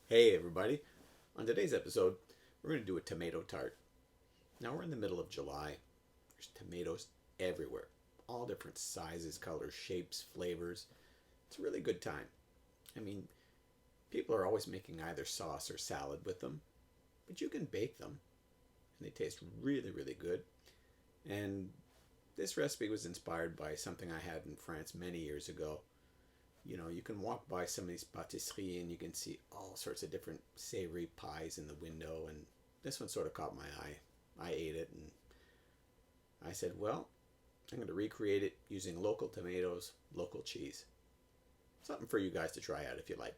Hey everybody! On today's episode, we're going to do a tomato tart. Now we're in the middle of July. There's tomatoes everywhere. All different sizes, colors, shapes, flavors. It's a really good time. I mean, people are always making either sauce or salad with them, but you can bake them and they taste really, really good. And this recipe was inspired by something I had in France many years ago. You can walk by some of these patisseries and you can see all sorts of different savory pies in the window, and this one sort of caught my eye. I ate it and I said, well, I'm going to recreate it using local tomatoes, local cheese. Something for you guys to try out if you like.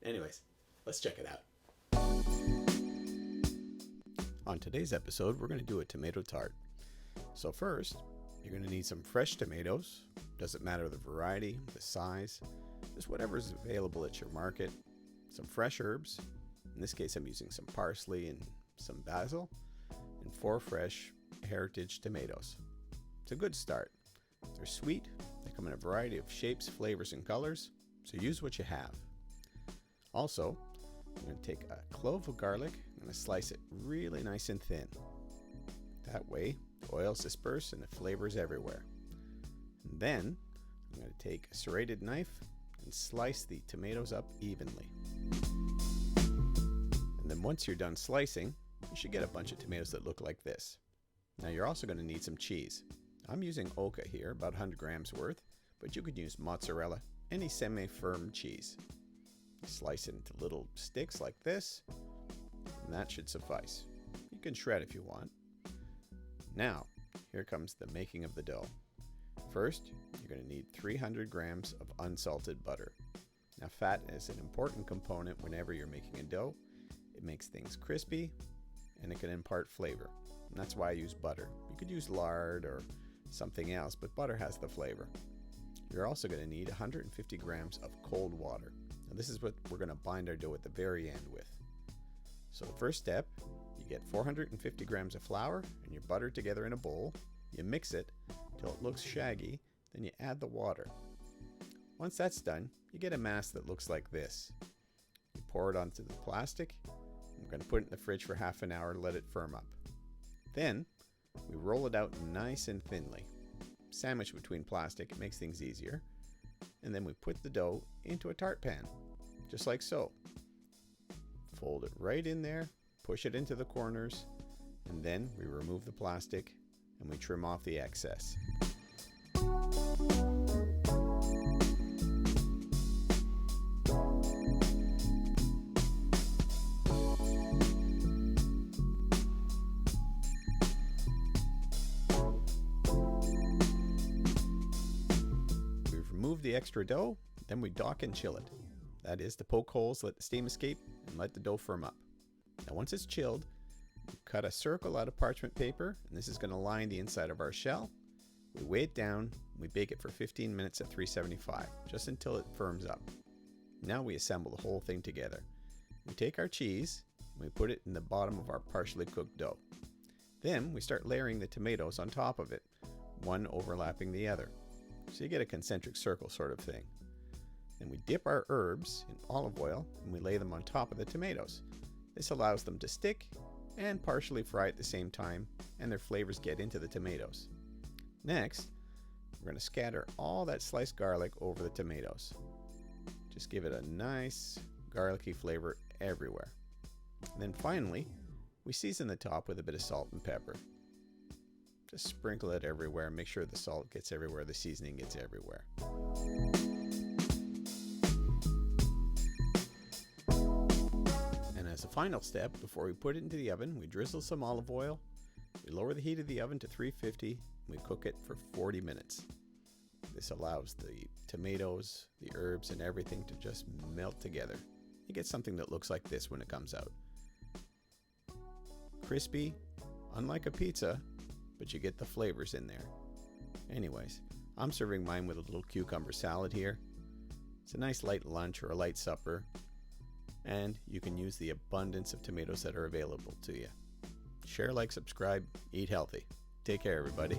Anyways, let's check it out. On today's episode, we're going to do a tomato tart. So first, you're going to need some fresh tomatoes. Doesn't matter the variety, the size, just whatever is available at your market. Some fresh herbs. In this case, I'm using some parsley and some basil, and 4 fresh heritage tomatoes. It's a good start. They're sweet. They come in a variety of shapes, flavors, and colors, so use what you have. Also, I'm going to take a clove of garlic and I'm going to slice it really nice and thin. That way, the oils disperse and the flavors everywhere. And then, I'm going to take a serrated knife and slice the tomatoes up evenly. And then once you're done slicing, you should get a bunch of tomatoes that look like this. Now you're also going to need some cheese. I'm using Oka here, about 100 grams worth, but you could use mozzarella, any semi-firm cheese. Slice it into little sticks like this, and that should suffice. You can shred if you want. Now, here comes the making of the dough. First, you're going to need 300 grams of unsalted butter. Now, fat is an important component whenever you're making a dough. It makes things crispy and it can impart flavor. And that's why I use butter. You could use lard or something else, but butter has the flavor. You're also going to need 150 grams of cold water. Now, this is what we're going to bind our dough at the very end with. So the first step, you get 450 grams of flour and your butter together in a bowl. You mix it till it looks shaggy, then you add the water. Once that's done, you get a mass that looks like this. You pour it onto the plastic. We're going to put it in the fridge for half an hour to let it firm up. Then, we roll it out nice and thinly. Sandwich between plastic, it makes things easier. And then we put the dough into a tart pan, just like so. Fold it right in there, push it into the corners, and then we remove the plastic and we trim off the excess. We've removed the extra dough, then we dock and chill it. That is, to poke holes, let the steam escape, and let the dough firm up. Now once it's chilled, cut a circle out of parchment paper, and this is going to line the inside of our shell. We weigh it down, we bake it for 15 minutes at 375, just until it firms up. Now we assemble the whole thing together. We take our cheese, and we put it in the bottom of our partially cooked dough. Then we start layering the tomatoes on top of it, one overlapping the other. So you get a concentric circle sort of thing. Then we dip our herbs in olive oil, and we lay them on top of the tomatoes. This allows them to stick and partially fry at the same time, and their flavors get into the tomatoes. Next, we're going to scatter all that sliced garlic over the tomatoes. Just give it a nice garlicky flavor everywhere. And then finally, we season the top with a bit of salt and pepper. Just sprinkle it everywhere, make sure the salt gets everywhere, the seasoning gets everywhere. As a final step, before we put it into the oven, we drizzle some olive oil, we lower the heat of the oven to 350, and we cook it for 40 minutes. This allows the tomatoes, the herbs, and everything to just melt together. You get something that looks like this when it comes out. Crispy, unlike a pizza, but you get the flavors in there. Anyways, I'm serving mine with a little cucumber salad here. It's a nice light lunch or a light supper. And you can use the abundance of tomatoes that are available to you. Share, like, subscribe, eat healthy. Take care, everybody.